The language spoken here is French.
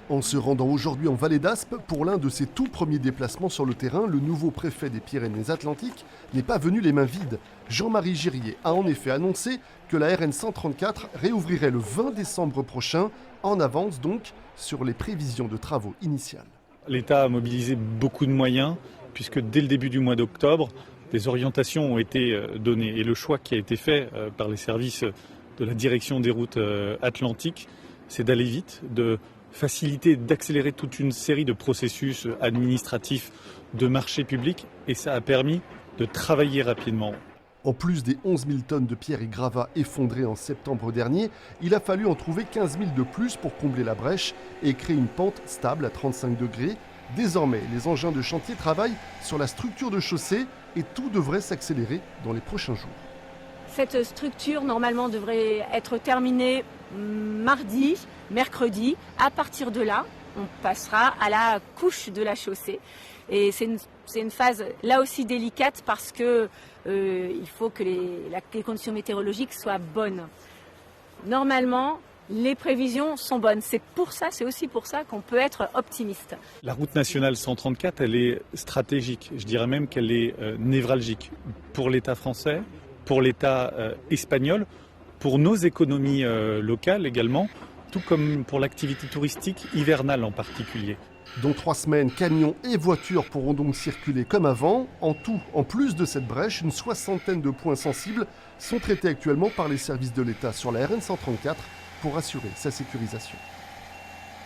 En se rendant aujourd'hui en Vallée d'Aspe pour l'un de ses tout premiers déplacements sur le terrain, le nouveau préfet des Pyrénées-Atlantiques n'est pas venu les mains vides. Jean-Marie Girier a en effet annoncé que la RN 134 réouvrirait le 20 décembre prochain, en avance donc sur les prévisions de travaux initiales. L'État a mobilisé beaucoup de moyens puisque dès le début du mois d'octobre, des orientations ont été données. Et le choix qui a été fait par les services de la direction des routes atlantiques, c'est d'aller vite, de faciliter, d'accélérer toute une série de processus administratifs de marché public. Et ça a permis de travailler rapidement. En plus des 11 000 tonnes de pierres et gravats effondrés en septembre dernier, il a fallu en trouver 15 000 de plus pour combler la brèche et créer une pente stable à 35 degrés. Désormais, les engins de chantier travaillent sur la structure de chaussée et tout devrait s'accélérer dans les prochains jours. Cette structure, normalement, devrait être terminée mardi, mercredi. À partir de là, on passera à la couche de la chaussée. Et c'est une phase là aussi délicate parce que il faut que les conditions météorologiques soient bonnes. Normalement, les prévisions sont bonnes. C'est aussi pour ça qu'on peut être optimiste. La route nationale 134, elle est stratégique. Je dirais même qu'elle est névralgique pour l'État français, pour l'État espagnol, pour nos économies locales également, tout comme pour l'activité touristique hivernale en particulier. Dans 3 semaines, camions et voitures pourront donc circuler comme avant. En tout, en plus de cette brèche, une 60aine de points sensibles sont traités actuellement par les services de l'État sur la RN 134 pour assurer sa sécurisation.